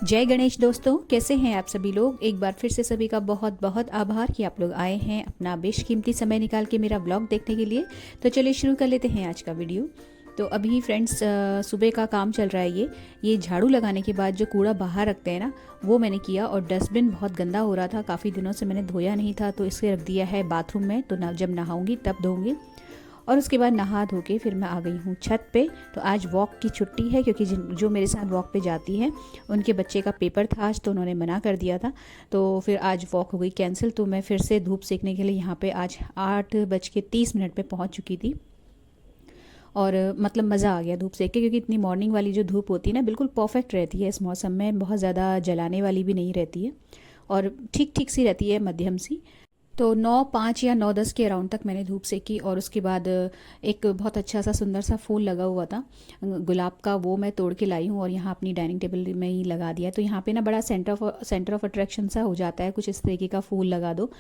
जय गणेश दोस्तों, कैसे हैं आप सभी लोग। एक बार फिर से सभी का बहुत बहुत आभार कि आप लोग आए हैं अपना बेशकीमती समय निकाल के मेरा व्लॉग देखने के लिए। तो चलिए शुरू कर लेते हैं आज का वीडियो। तो अभी फ्रेंड्स सुबह का काम चल रहा है। ये झाड़ू लगाने के बाद जो कूड़ा बाहर रखते हैं ना, वो मैंने किया। और डस्टबिन बहुत गंदा हो रहा था, काफ़ी दिनों से मैंने धोया नहीं था, तो इसे रख दिया है बाथरूम में। तो जब नहाऊंगी तब धोऊंगी। और उसके बाद नहा धो के फिर मैं आ गई हूँ छत पे। तो आज वॉक की छुट्टी है, क्योंकि जो मेरे साथ वॉक पे जाती है उनके बच्चे का पेपर था आज, तो उन्होंने मना कर दिया था। तो फिर आज वॉक हो गई कैंसिल। तो मैं फिर से धूप सेकने के लिए यहाँ पे आज 8:30 पे पहुँच चुकी थी। और मतलब मज़ा आ गया धूप सेक के, क्योंकि इतनी मॉर्निंग वाली जो धूप होती है ना, बिल्कुल परफेक्ट रहती है इस मौसम में। बहुत ज़्यादा जलाने वाली भी नहीं रहती है, और ठीक ठीक सी रहती है, मध्यम सी। तो 9:05 या 9:10 के अराउंड तक मैंने धूप सेकी। और उसके बाद एक बहुत अच्छा सा सुंदर सा फूल लगा हुआ था गुलाब का, वो मैं तोड़ के लाई हूँ और यहाँ अपनी डाइनिंग टेबल में ही लगा दिया। तो यहाँ पे ना बड़ा सेंटर ऑफ अट्रैक्शन सा हो जाता है, कुछ इस तरीके का फूल लगा दो।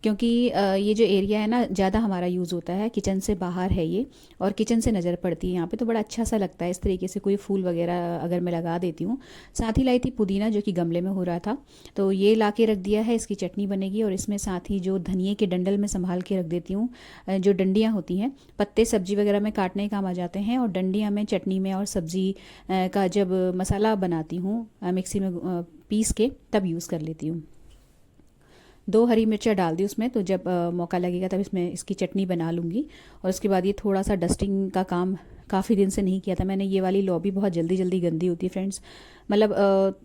क्योंकि ये जो एरिया है ना, ज़्यादा हमारा यूज़ होता है, किचन से बाहर है ये, और किचन से नज़र पड़ती है यहाँ पे। तो बड़ा अच्छा सा लगता है इस तरीके से कोई फूल वगैरह अगर मैं लगा देती हूँ। साथ ही लाई थी पुदीना, जो कि गमले में हो रहा था, तो ये ला के रख दिया है। इसकी चटनी बनेगी। और इसमें साथ ही जो धनिए के डंडल में संभाल के रख देती हूँ। जो डंडियाँ होती हैं, पत्ते सब्जी वगैरह में काटने काम आ जाते हैं, और डंडियाँ में चटनी में और सब्जी का जब मसाला बनाती हूँ मिक्सी में पीस के, तब यूज़ कर लेती हूँ। 2 हरी मिर्चा डाल दी उसमें। तो जब मौका लगेगा तब इसमें इसकी चटनी बना लूँगी। और उसके बाद ये थोड़ा सा डस्टिंग का काम काफ़ी दिन से नहीं किया था मैंने। ये वाली लॉबी बहुत जल्दी जल्दी गंदी होती है फ्रेंड्स। मतलब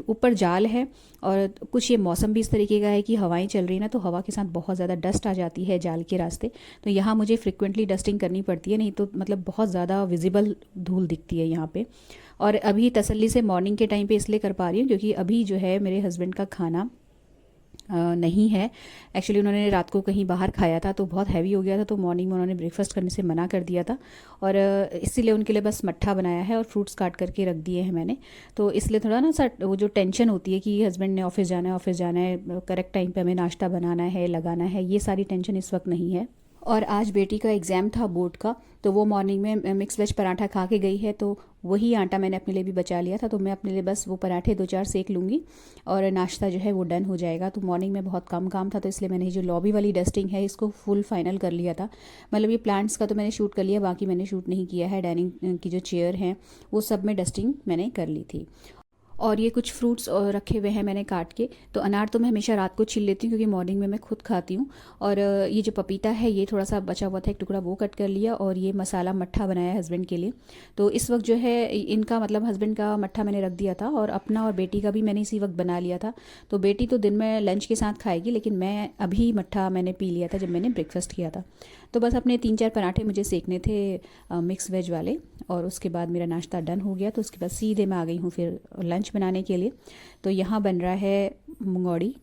ऊपर जाल है, और कुछ ये मौसम भी इस तरीके का है कि हवाएं चल रही है ना, तो हवा के साथ बहुत ज़्यादा डस्ट आ जाती है जाल के रास्ते। तो यहाँ मुझे फ्रिक्वेंटली डस्टिंग करनी पड़ती है, नहीं तो मतलब बहुत ज़्यादा विजिबल धूल दिखती है यहाँ पे। और अभी तसल्ली से मॉर्निंग के टाइम पे इसलिए कर पा रही हूँ, क्योंकि अभी जो है मेरे हस्बैंड का खाना नहीं है। एक्चुअली उन्होंने रात को कहीं बाहर खाया था, तो बहुत हैवी हो गया था, तो मॉर्निंग में उन्होंने ब्रेकफास्ट करने से मना कर दिया था। और इसीलिए उनके लिए बस मट्ठा बनाया है और फ्रूट्स काट करके रख दिए हैं मैंने। तो इसलिए थोड़ा ना सा वो जो टेंशन होती है कि हस्बैंड ने ऑफिस जाना है, ऑफिस जाना है, करेक्ट टाइम पे हमें नाश्ता बनाना है, लगाना है, ये सारी टेंशन इस वक्त नहीं है। और आज बेटी का एग्ज़ाम था बोर्ड का, तो वो मॉर्निंग में मिक्स वेज पराठा खा के गई है। तो वही आटा मैंने अपने लिए भी बचा लिया था, तो मैं अपने लिए बस वो पराठे 2-4 सेक लूँगी, और नाश्ता जो है वो डन हो जाएगा। तो मॉर्निंग में बहुत कम काम था, तो इसलिए मैंने जो लॉबी वाली डस्टिंग है इसको फुल फाइनल कर लिया था। मतलब ये प्लांट्स का तो मैंने शूट कर लिया, बाकी मैंने शूट नहीं किया है। डाइनिंग की जो चेयर हैं वो सब में डस्टिंग मैंने कर ली थी। और ये कुछ फ्रूट्स रखे हुए हैं मैंने काट के। तो अनार तो मैं हमेशा रात को छील लेती हूँ, क्योंकि मॉर्निंग में मैं खुद खाती हूँ। और ये जो पपीता है, ये थोड़ा सा बचा हुआ था, एक टुकड़ा वो कट कर लिया। और ये मसाला मट्ठा बनाया है हस्बैंड के लिए। तो इस वक्त जो है इनका मतलब हस्बैंड का मट्ठा मैंने रख दिया था, और अपना और बेटी का भी मैंने इसी वक्त बना लिया था। तो बेटी तो दिन में लंच के साथ खाएगी, लेकिन मैं अभी मट्ठा मैंने पी लिया था जब मैंने ब्रेकफास्ट किया था। तो बस अपने 3-4 पराठे मुझे सेकने थे मिक्स वेज वाले, और उसके बाद मेरा नाश्ता डन हो गया। तो उसके बाद सीधे मैं आ गई हूँ फिर लंच बनाने के लिए। तो यहाँ बन रहा है मुंगौड़ी।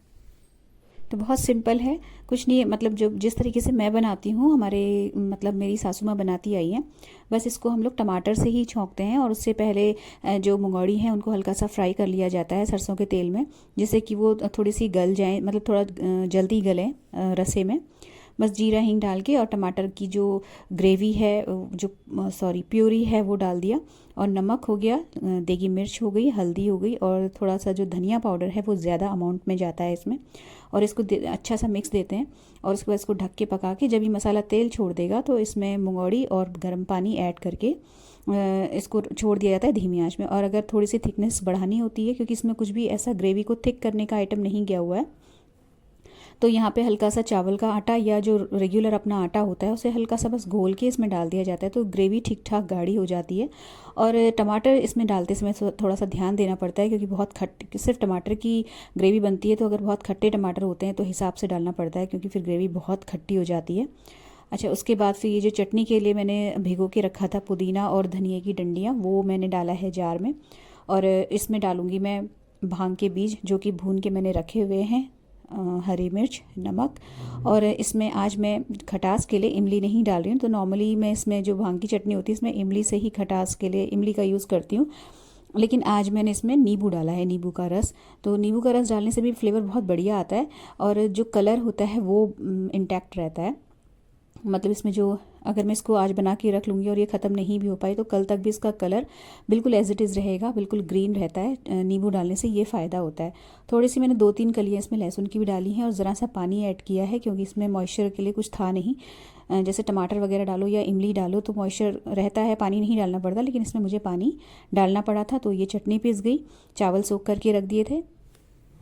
तो बहुत सिंपल है, कुछ नहीं, मतलब जो जिस तरीके से मैं बनाती हूँ, हमारे मतलब मेरी सासू माँ बनाती आई हैं। बस इसको हम लोग टमाटर से ही छौंकते हैं, और उससे पहले जो मुंगौड़ी हैं उनको हल्का सा फ्राई कर लिया जाता है सरसों के तेल में, जिससे कि वो थोड़ी सी गल जाएँ, मतलब थोड़ा जल्दी गलें रसे में। बस जीरा हींग डाल के, और टमाटर की जो ग्रेवी है, जो सॉरी प्यूरी है, वो डाल दिया। और नमक हो गया, देगी मिर्च हो गई, हल्दी हो गई, और थोड़ा सा जो धनिया पाउडर है वो ज़्यादा अमाउंट में जाता है इसमें। और इसको अच्छा सा मिक्स देते हैं। और उसके बाद इसको ढक के पका के, जब ये मसाला तेल छोड़ देगा, तो इसमें मुंगौड़ी और गर्म पानी ऐड करके इसको छोड़ दिया जाता है धीमी आंच में। और अगर थोड़ी सी थिकनेस बढ़ानी होती है, क्योंकि इसमें कुछ भी ऐसा ग्रेवी को थिक करने का आइटम नहीं गया हुआ है, तो यहाँ पे हल्का सा चावल का आटा या जो रेगुलर अपना आटा होता है उसे हल्का सा बस घोल के इसमें डाल दिया जाता है, तो ग्रेवी ठीक ठाक गाढ़ी हो जाती है। और टमाटर इसमें डालते समय थोड़ा सा ध्यान देना पड़ता है, क्योंकि बहुत सिर्फ टमाटर की ग्रेवी बनती है, तो अगर बहुत खट्टे टमाटर होते हैं तो हिसाब से डालना पड़ता है, क्योंकि फिर ग्रेवी बहुत खट्टी हो जाती है। अच्छा, उसके बाद फिर ये जो चटनी के लिए मैंने भिगो के रखा था पुदीना और धनिए की डंडियाँ, वो मैंने डाला है जार में। और इसमें डालूँगी मैं भांग के बीज, जो कि भून के मैंने रखे हुए हैं, हरी मिर्च, नमक। और इसमें आज मैं खटास के लिए इमली नहीं डाल रही हूँ। तो नॉर्मली मैं इसमें जो भांग की चटनी होती है, इसमें इमली से ही खटास के लिए इमली का यूज़ करती हूँ, लेकिन आज मैंने इसमें नींबू डाला है, नींबू का रस। तो नींबू का रस डालने से भी फ्लेवर बहुत बढ़िया आता है, और जो कलर होता है वो इंटैक्ट रहता है। मतलब इसमें जो अगर मैं इसको आज बना के रख लूँगी और ये ख़त्म नहीं भी हो पाई तो कल तक भी इसका कलर बिल्कुल एज इट इज़ रहेगा, बिल्कुल ग्रीन रहता है। नींबू डालने से ये फ़ायदा होता है। थोड़ी सी मैंने 2-3 कलियाँ इसमें लहसुन की भी डाली हैं और ज़रा सा पानी ऐड किया है क्योंकि इसमें मॉइस्चर के लिए कुछ था नहीं। जैसे टमाटर वगैरह डालो या इमली डालो तो मॉइस्चर रहता है, पानी नहीं डालना पड़ता, लेकिन इसमें मुझे पानी डालना पड़ा था। तो ये चटनी पिस गई, चावल सोख करके रख दिए थे।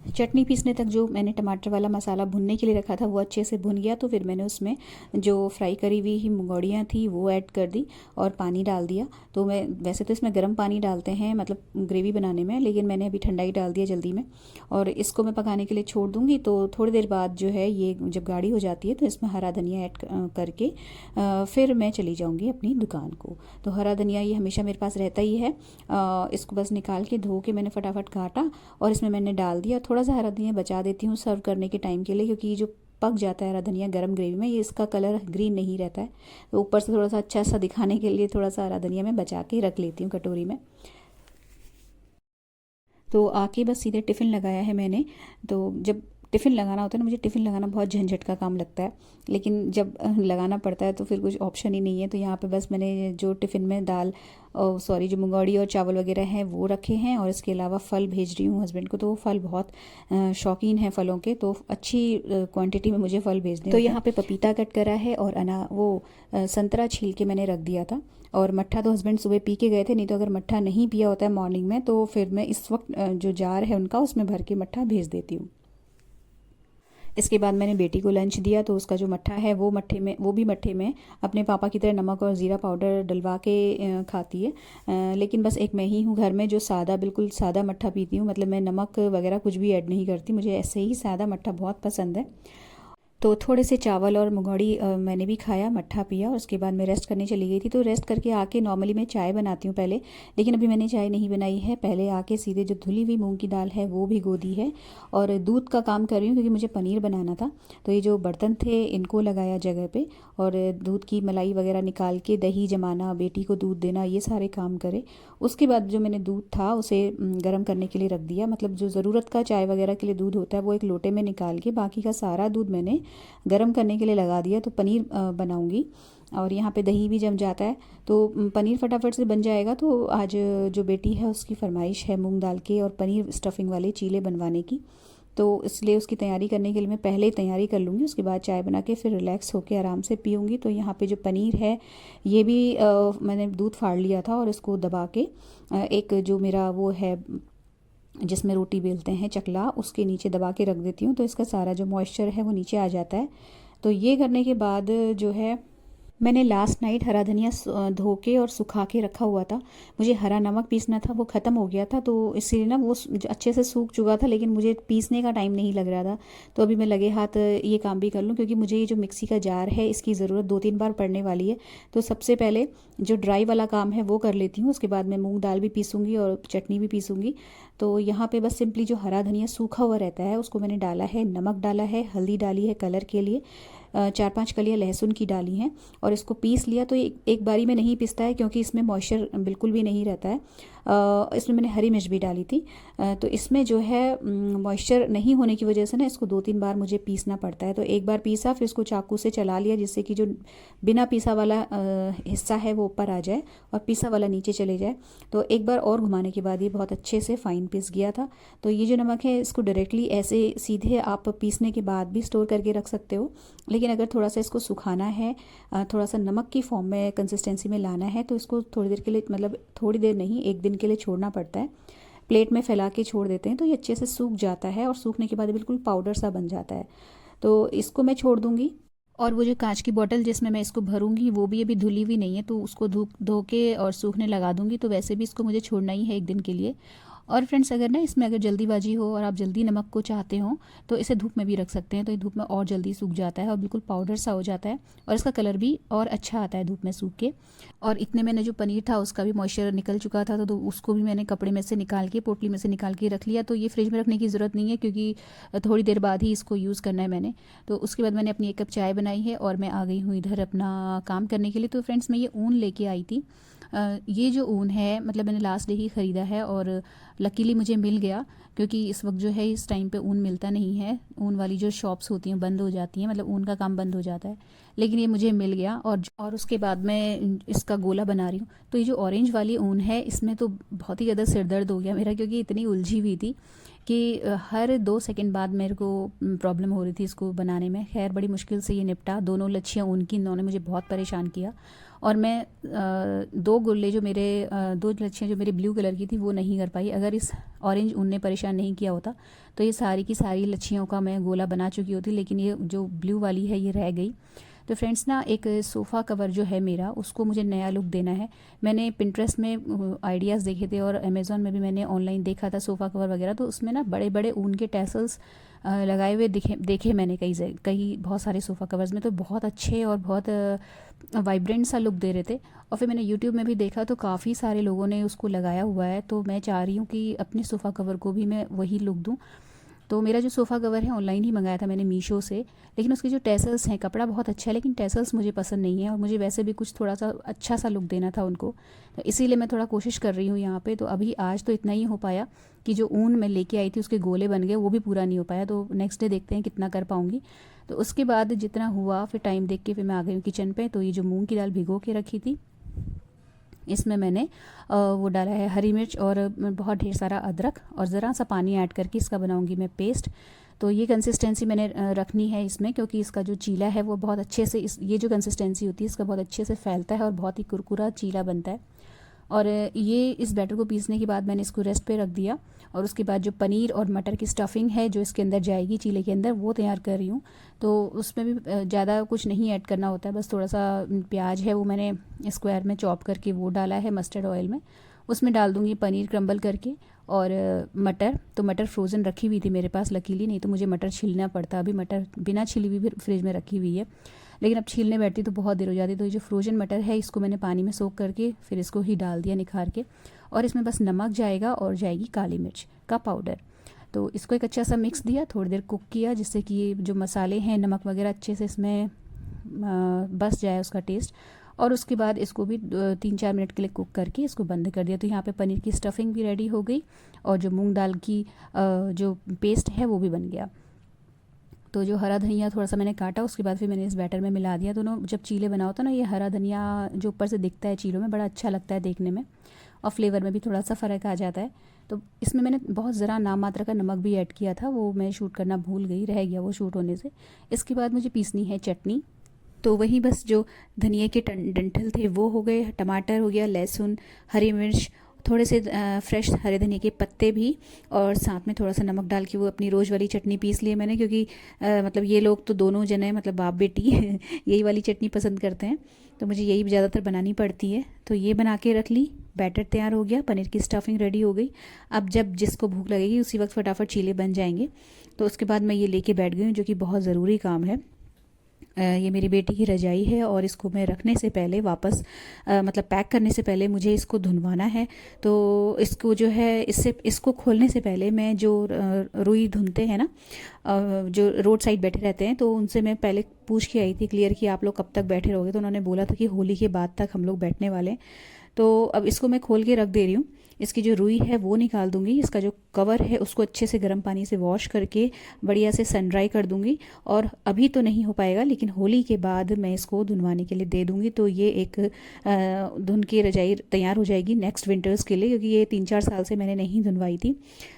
चटनी पीसने तक जो मैंने टमाटर वाला मसाला भुनने के लिए रखा था वो अच्छे से भुन गया। तो फिर मैंने उसमें जो फ्राई करी हुई ही मुंगौड़ियाँ थी वो ऐड कर दी और पानी डाल दिया। तो मैं वैसे तो इसमें गर्म पानी डालते हैं मतलब ग्रेवी बनाने में, लेकिन मैंने अभी ठंडा ही डाल दिया जल्दी में। और इसको मैं पकाने के लिए छोड़ दूँगी। तो थोड़ी देर बाद जो है ये जब गाढ़ी हो जाती है तो इसमें हरा धनिया ऐड करके फिर मैं चली जाऊँगी अपनी दुकान को। तो हरा धनिया ये हमेशा मेरे पास रहता ही है। इसको बस निकाल के धो के मैंने फटाफट काटा और इसमें मैंने डाल दिया। थोड़ा सा हरा धनिया बचा देती हूँ सर्व करने के टाइम के लिए, क्योंकि जो पक जाता है हरा धनिया गरम ग्रेवी में ये इसका कलर ग्रीन नहीं रहता है। तो ऊपर से थोड़ा सा अच्छा सा दिखाने के लिए थोड़ा सा हरा धनिया मैं बचा के रख लेती हूँ कटोरी में। तो आके बस सीधे टिफ़िन लगाया है मैंने। तो जब टिफ़िन लगाना होता है ना, मुझे टिफ़िन लगाना बहुत झंझट का काम लगता है, लेकिन जब लगाना पड़ता है तो फिर कुछ ऑप्शन ही नहीं है। तो यहाँ पे बस मैंने जो टिफ़िन में दाल जो मुंगौड़ी और चावल वगैरह हैं वो रखे हैं और इसके अलावा फल भेज रही हूँ हस्बैंड को। तो वो फल बहुत शौकीन है फलों के, तो अच्छी क्वांटिटी में मुझे फल भेजने। तो यहाँ पे पपीता कट करा है और संतरा छील के मैंने रख दिया था। और मट्ठा तो हस्बैंड सुबह पी के गए थे, नहीं तो अगर मट्ठा नहीं पिया होता है मॉर्निंग में तो फिर मैं इस वक्त जो जार है उनका उसमें भर के मट्ठा भेज देती हूँ। इसके बाद मैंने बेटी को लंच दिया तो उसका जो मट्ठा है वो भी मट्ठे में अपने पापा की तरह नमक और ज़ीरा पाउडर डलवा के खाती है। लेकिन बस एक मैं ही हूँ घर में जो बिल्कुल सादा मट्ठा पीती हूँ। मतलब मैं नमक वगैरह कुछ भी ऐड नहीं करती, मुझे ऐसे ही सादा मट्ठा बहुत पसंद है। तो थोड़े से चावल और मुंगौड़ी मैंने भी खाया, मट्ठा पिया और उसके बाद मैं रेस्ट करने चली गई थी। तो रेस्ट करके आके नॉर्मली मैं चाय बनाती हूँ पहले, लेकिन अभी मैंने चाय नहीं बनाई है। पहले आके सीधे जो धुली हुई मूंग की दाल है वो भिगो दी है और दूध का काम कर रही हूँ क्योंकि मुझे पनीर बनाना था। तो ये जो बर्तन थे इनको लगाया जगह पे और दूध की मलाई वगैरह निकाल के दही जमाना, बेटी को दूध देना, ये सारे काम करे। उसके बाद जो मैंने दूध था उसे गर्म करने के लिए रख दिया। मतलब जो ज़रूरत का चाय वगैरह के लिए दूध होता है वो एक लोटे में निकाल के बाकी का सारा दूध मैंने गरम करने के लिए लगा दिया। तो पनीर बनाऊंगी और यहाँ पे दही भी जम जाता है तो पनीर फटाफट से बन जाएगा। तो आज जो बेटी है उसकी फरमाइश है मूंग दाल के और पनीर स्टफिंग वाले चीले बनवाने की, तो इसलिए उसकी तैयारी करने के लिए मैं पहले ही तैयारी कर लूँगी। उसके बाद चाय बना के फिर रिलैक्स होकर आराम से पीऊँगी। तो यहाँ पे जो पनीर है ये भी मैंने दूध फाड़ लिया था और इसको दबा के एक जो मेरा वो है जिसमें रोटी बेलते हैं चकला, उसके नीचे दबा के रख देती हूँ। तो इसका सारा जो मॉइस्चर है वो नीचे आ जाता है। तो ये करने के बाद जो है मैंने लास्ट नाइट हरा धनिया धो के और सुखा के रखा हुआ था। मुझे हरा नमक पीसना था, वो ख़त्म हो गया था, तो इसीलिए ना वो अच्छे से सूख चुका था, लेकिन मुझे पीसने का टाइम नहीं लग रहा था। तो अभी मैं लगे हाथ ये काम भी कर लूँ क्योंकि मुझे ये जो मिक्सी का जार है इसकी ज़रूरत 2-3 बार पड़ने वाली है। तो सबसे पहले जो ड्राई वाला काम है वो कर लेती हूँ, उसके बाद मैं मूँग दाल भी पीसूँगी और चटनी भी पीसूँगी। तो यहाँ पे बस सिंपली जो हरा धनिया सूखा हुआ रहता है उसको मैंने डाला है, नमक डाला है, हल्दी डाली है कलर के लिए, 4-5 कलियाँ लहसुन की डाली हैं और इसको पीस लिया। तो एक बारी में नहीं पिसता है क्योंकि इसमें मॉइस्चर बिल्कुल भी नहीं रहता है। इसमें मैंने हरी मिर्च भी डाली थी। तो इसमें जो है मॉइस्चर नहीं होने की वजह से ना इसको 2-3 बार मुझे पीसना पड़ता है। तो एक बार पीसा फिर इसको चाकू से चला लिया जिससे कि जो बिना पीसा वाला हिस्सा है वो ऊपर आ जाए और पीसा वाला नीचे चले जाए। तो एक बार और घुमाने के बाद ये बहुत अच्छे से फाइन पीस गया था। तो ये जो नमक है इसको डायरेक्टली ऐसे सीधे आप पीसने के बाद भी स्टोर करके रख सकते हो, लेकिन अगर थोड़ा सा इसको सुखाना है, थोड़ा सा नमक की फॉर्म में कंसिस्टेंसी में लाना है तो इसको थोड़ी देर के लिए, मतलब थोड़ी देर नहीं, 1 दिन के लिए छोड़ना पड़ता है। प्लेट में फैला के छोड़ देते हैं तो ये अच्छे से सूख जाता है और सूखने के बाद बिल्कुल पाउडर सा बन जाता है। तो इसको मैं छोड़ दूँगी। और वो जो कांच की बोतल जिसमें मैं इसको भरूंगी वो भी अभी धुली हुई नहीं है, तो उसको धो के और सूखने लगा दूंगी। तो वैसे भी इसको मुझे छोड़ना ही है 1 दिन के लिए। और फ्रेंड्स अगर ना इसमें अगर जल्दीबाजी हो और आप जल्दी नमक को चाहते हो तो इसे धूप में भी रख सकते हैं। तो ये धूप में और जल्दी सूख जाता है और बिल्कुल पाउडर सा हो जाता है और इसका कलर भी और अच्छा आता है धूप में सूख के। और इतने मैंने जो पनीर था उसका भी मॉइस्चर निकल चुका था, तो उसको भी मैंने कपड़े में से निकाल के, पोटली में से निकाल के रख लिया। तो ये फ्रिज में रखने की ज़रूरत नहीं है क्योंकि थोड़ी देर बाद ही इसको यूज़ करना है मैंने। तो उसके बाद मैंने अपनी 1 कप चाय बनाई है और मैं आ गई हूँ इधर अपना काम करने के लिए। तो फ्रेंड्स मैं ये ऊन लेके आई थी ये जो ऊन है मतलब मैंने लास्ट डे ही ख़रीदा है और लकीली मुझे मिल गया, क्योंकि इस वक्त जो है इस टाइम पे ऊन मिलता नहीं है। ऊन वाली जो शॉप्स होती हैं बंद हो जाती हैं, मतलब ऊन का काम बंद हो जाता है। लेकिन ये मुझे मिल गया और उसके बाद मैं इसका गोला बना रही हूँ। तो ये जो ऑरेंज वाली ऊन है इसमें तो बहुत ही ज़्यादा सिर दर्द हो गया मेरा, क्योंकि इतनी उलझी हुई थी कि हर 2 सेकंड बाद मेरे को प्रॉब्लम हो रही थी इसको बनाने में। खैर बड़ी मुश्किल से ये निपटा। दोनों लच्छियाँ ऊन की इन्होंने मुझे बहुत परेशान किया। और मैं 2 गोले जो मेरे 2 लच्छियाँ जो मेरी ब्लू कलर की थी वो नहीं कर पाई। अगर इस ऑरेंज ऊन ने परेशान नहीं किया होता तो ये सारी की सारी लच्छियों का मैं गोला बना चुकी होती, लेकिन ये जो ब्लू वाली है ये रह गई। तो फ्रेंड्स ना, एक सोफ़ा कवर जो है मेरा, उसको मुझे नया लुक देना है। मैंने पिंटरेस्ट में आइडियाज़ देखे थे और अमेज़ॉन में भी मैंने ऑनलाइन देखा था सोफ़ा कवर वगैरह। तो उसमें ना बड़े बड़े ऊन के टैसल्स लगाए हुए देखे मैंने कई बहुत सारे सोफ़ा कवर्स में, तो बहुत अच्छे और बहुत वाइब्रेंट सा लुक दे रहे थे। और फिर मैंने यूट्यूब में भी देखा तो काफ़ी सारे लोगों ने उसको लगाया हुआ है। तो मैं चाह रही हूँ कि अपने सोफ़ा कवर को भी मैं वही लुक दूँ। तो मेरा जो सोफ़ा कवर है ऑनलाइन ही मंगाया था मैंने मीशो से, लेकिन उसके जो टैसल्स हैं, कपड़ा बहुत अच्छा है लेकिन टैसल्स मुझे पसंद नहीं है, और मुझे वैसे भी कुछ थोड़ा सा अच्छा सा लुक देना था उनको। तो इसीलिए मैं थोड़ा कोशिश कर रही हूँ यहाँ पे। तो अभी आज तो इतना ही हो पाया कि जो ऊन मैं लेके आई थी उसके गोले बन गए, वो भी पूरा नहीं हो पाया। तो नेक्स्ट डे देखते हैं कितना कर पाऊँगी। तो उसके बाद जितना हुआ फिर टाइम देख के फिर मैं आ गई हूँ किचन पे। तो ये जो मूँग की दाल भिगो के रखी थी, इसमें मैंने वो डाला है हरी मिर्च और बहुत ढेर सारा अदरक, और ज़रा सा पानी ऐड करके इसका बनाऊंगी मैं पेस्ट। तो ये कंसिस्टेंसी मैंने रखनी है इसमें, क्योंकि इसका जो चीला है वो बहुत अच्छे से ये जो कंसिस्टेंसी होती है इसका बहुत अच्छे से फैलता है और बहुत ही कुरकुरा चीला बनता है। और ये इस बैटर को पीसने के बाद मैंने इसको रेस्ट पे रख दिया। और उसके बाद जो पनीर और मटर की स्टफिंग है जो इसके अंदर जाएगी चीले के अंदर, वो तैयार कर रही हूँ। तो उसमें भी ज़्यादा कुछ नहीं ऐड करना होता है, बस थोड़ा सा प्याज है वो मैंने स्क्वायर में चॉप करके वो डाला है मस्टर्ड ऑयल में। उसमें डाल दूँगी पनीर क्रम्बल करके, और मटर। तो मटर फ्रोज़न रखी हुई थी मेरे पास लकीली, नहीं तो मुझे मटर छीलना पड़ता। अभी मटर बिना छिली हुई भी फ्रिज में रखी हुई है, लेकिन अब छीलने बैठती तो बहुत देर हो जाती। तो ये जो फ्रोजन मटर है इसको मैंने पानी में सोख करके फिर इसको ही डाल दिया निखार के, और इसमें बस नमक जाएगा और जाएगी काली मिर्च का पाउडर। तो इसको एक अच्छा सा मिक्स दिया, थोड़ी देर कुक किया, जिससे कि ये जो मसाले हैं नमक वगैरह अच्छे से इसमें बस जाए उसका टेस्ट। और उसके बाद इसको भी 3-4 मिनट के लिए कुक करके इसको बंद कर दिया। तो यहाँ पे पनीर की स्टफिंग भी रेडी हो गई और जो मूंग दाल की जो पेस्ट है वो भी बन गया। तो जो हरा धनिया थोड़ा सा मैंने काटा, उसके बाद फिर मैंने इस बैटर में मिला दिया। दोनों जब चीले बनाओ तो ना, ये हरा धनिया जो ऊपर से दिखता है चीलों में, बड़ा अच्छा लगता है देखने में, और फ्लेवर में भी थोड़ा सा फ़र्क आ जाता है। तो इसमें मैंने बहुत ज़रा नाम मात्र का नमक भी ऐड किया था, वो मैं शूट करना भूल गई, रह गया वो शूट होने से। इसके बाद मुझे पीसनी है चटनी। तो वही बस जो धनिया के डंठल थे वो हो गए, टमाटर हो गया, लहसुन, हरी मिर्च, थोड़े से फ्रेश हरे धनिया के पत्ते भी, और साथ में थोड़ा सा नमक डाल के वो अपनी रोज़ वाली चटनी पीस ली है मैंने, क्योंकि मतलब ये लोग तो दोनों जने मतलब बाप बेटी यही वाली चटनी पसंद करते हैं, तो मुझे यही ज़्यादातर बनानी पड़ती है। तो ये बना के रख ली, बैटर तैयार हो गया, पनीर की स्टफिंग रेडी हो गई। अब जब जिसको भूख लगेगी उसी वक्त फटाफट चीले बन जाएंगे। तो उसके बाद मैं ये लेके बैठ गई हूँ, जो कि बहुत ज़रूरी काम है। ये मेरी बेटी की रजाई है और इसको मैं रखने से पहले वापस मतलब पैक करने से पहले मुझे इसको धुलवाना है। तो इसको जो है इसको खोलने से पहले मैं जो रुई धुनते हैं ना, जो रोड साइड बैठे रहते हैं, तो उनसे मैं पहले पूछ के आई थी क्लियर कि आप लोग कब तक बैठे रहोगे। तो उन्होंने बोला था कि होली के बाद तक हम लोग बैठने वाले हैं। तो अब इसको मैं खोल के रख दे रही हूँ। इसकी जो रुई है वो निकाल दूंगी, इसका जो कवर है उसको अच्छे से गर्म पानी से वॉश करके बढ़िया से सन ड्राई कर दूंगी। और अभी तो नहीं हो पाएगा, लेकिन होली के बाद मैं इसको धुलवाने के लिए दे दूंगी। तो ये एक धुन की रजाई तैयार हो जाएगी नेक्स्ट विंटर्स के लिए, क्योंकि ये 3-4 साल से मैंने नहीं धुलवाई थी।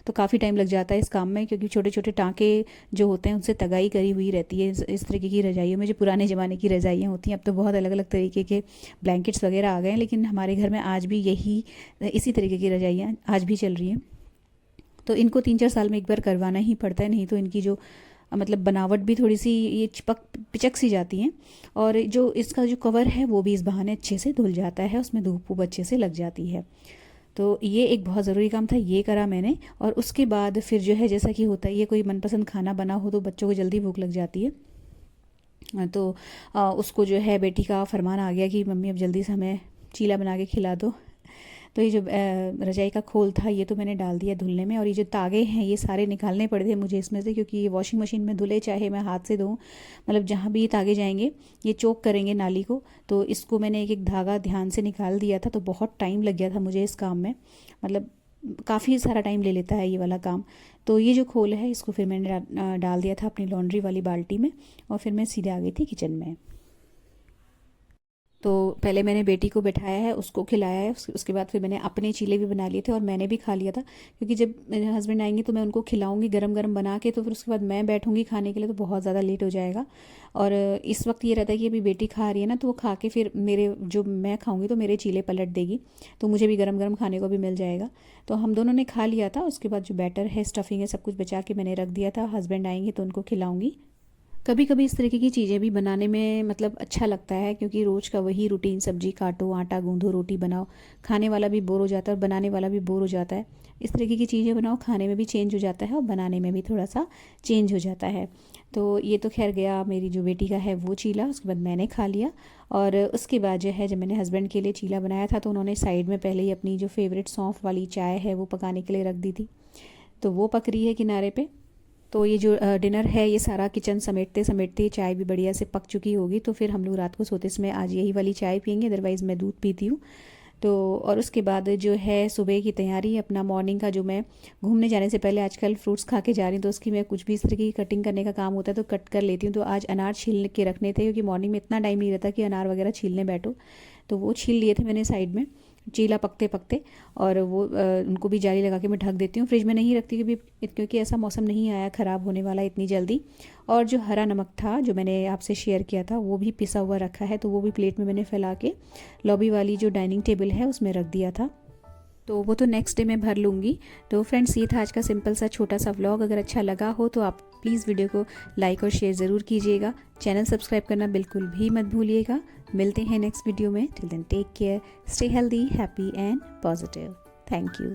तो काफ़ी टाइम लग जाता है इस काम में, क्योंकि छोटे छोटे टाँके जो होते हैं उनसे तगाई करी हुई रहती है इस तरीके की रजाइयों में। जो पुराने ज़माने की रजाइयाँ होती हैं, अब तो बहुत अलग अलग तरीके के ब्लैंकेट्स वगैरह आ गए हैं, लेकिन हमारे घर में आज भी इसी तरीके की रजाइयाँ आज भी चल रही हैं। तो इनको 3-4 साल में एक बार करवाना ही पड़ता है, नहीं तो इनकी जो मतलब बनावट भी थोड़ी सी ये पिचक सी जाती हैं। और जो इसका जो कवर है वो भी इस बहाने अच्छे से धुल जाता है, उसमें धूप वूप अच्छे से लग जाती है। तो ये एक बहुत ज़रूरी काम था, ये करा मैंने। और उसके बाद फिर जो है, जैसा कि होता है ये कोई मनपसंद खाना बना हो तो बच्चों को जल्दी भूख लग जाती है। तो उसको जो है बेटी का फरमान आ गया कि मम्मी अब जल्दी से हमें चीला बना के खिला दो। तो ये जो रजाई का खोल था ये तो मैंने डाल दिया धुलने में, और ये जो तागे हैं ये सारे निकालने पड़े थे मुझे इसमें से, क्योंकि ये वॉशिंग मशीन में धुले चाहे मैं हाथ से धोऊँ, मतलब जहाँ भी ये तागे जाएंगे ये चोक करेंगे नाली को। तो इसको मैंने एक एक धागा ध्यान से निकाल दिया था, तो बहुत टाइम लग गया था मुझे इस काम में, मतलब काफ़ी सारा टाइम ले लेता है ये वाला काम। तो ये जो खोल है इसको फिर मैंने डाल दिया था अपनी लॉन्ड्री वाली बाल्टी में, और फिर मैं सीधे आ गई थी किचन में। तो पहले मैंने बेटी को बैठाया है, उसको खिलाया है, उसके बाद फिर मैंने अपने चीले भी बना लिए थे और मैंने भी खा लिया था, क्योंकि जब मेरे हस्बैंड आएंगे तो मैं उनको खिलाऊंगी गरम गरम बना के, तो फिर उसके बाद मैं बैठूंगी खाने के लिए, तो बहुत ज़्यादा लेट हो जाएगा। और इस वक्त ये रहता है कि अभी बेटी खा रही है ना, तो वो खा के फिर मेरे जो मैं खाऊंगी तो मेरे चीले पलट देगी, तो मुझे भी गरम गरम खाने को भी मिल जाएगा। तो हम दोनों ने खा लिया था। उसके बाद जो बैटर है, स्टफिंग है, सब कुछ बचा के मैंने रख दिया था, हस्बैंड आएंगे तो उनको खिलाऊंगी। कभी कभी इस तरीके की चीज़ें भी बनाने में मतलब अच्छा लगता है, क्योंकि रोज़ का वही रूटीन, सब्जी काटो, आटा गूंदो, रोटी बनाओ, खाने वाला भी बोर हो जाता है और बनाने वाला भी बोर हो जाता है। इस तरीके की चीज़ें बनाओ, खाने में भी चेंज हो जाता है और बनाने में भी थोड़ा सा चेंज हो जाता है। तो ये तो खैर गया मेरी जो बेटी का है वो चीला, उसके बाद मैंने खा लिया। और उसके बाद जो है, जब मैंने हस्बैंड के लिए चीला बनाया था तो उन्होंने साइड में पहले ही अपनी जो फेवरेट सौंफ वाली चाय है वो पकाने के लिए रख दी थी, तो वो पक रही है किनारे पे। तो ये जो डिनर है ये सारा किचन समेटते समेटते चाय भी बढ़िया से पक चुकी होगी, तो फिर हम लोग रात को सोते समय आज यही वाली चाय पियेंगे, अदरवाइज़ मैं दूध पीती हूँ। तो और उसके बाद जो है सुबह की तैयारी, अपना मॉर्निंग का जो मैं घूमने जाने से पहले आजकल फ्रूट्स खा के जा रही हूँ, तो उसकी मैं कुछ भी इस तरह की कटिंग करने का काम होता है तो कट कर लेती हूँ। तो आज अनार छील के रखने थे, क्योंकि मॉर्निंग में इतना टाइम नहीं रहता कि अनार वगैरह छीलने बैठो, तो वो छील लिए थे मैंने साइड में चीला पकते पकते। और वो उनको भी जाली लगा के मैं ढक देती हूँ, फ्रिज में नहीं रखती क्योंकि ऐसा मौसम नहीं आया ख़राब होने वाला इतनी जल्दी। और जो हरा नमक था जो मैंने आपसे शेयर किया था वो भी पिसा हुआ रखा है, तो वो भी प्लेट में मैंने फैला के लॉबी वाली जो डाइनिंग टेबल है उसमें रख दिया था, तो वो तो नेक्स्ट डे मैं भर लूँगी। तो फ्रेंड्स, ये था आज का सिंपल सा छोटा सा व्लॉग। अगर अच्छा लगा हो तो आप प्लीज़ वीडियो को लाइक और शेयर ज़रूर कीजिएगा। चैनल सब्सक्राइब करना बिल्कुल भी मत भूलिएगा। मिलते हैं नेक्स्ट वीडियो में। Till then take care, stay healthy, happy and positive. Thank you.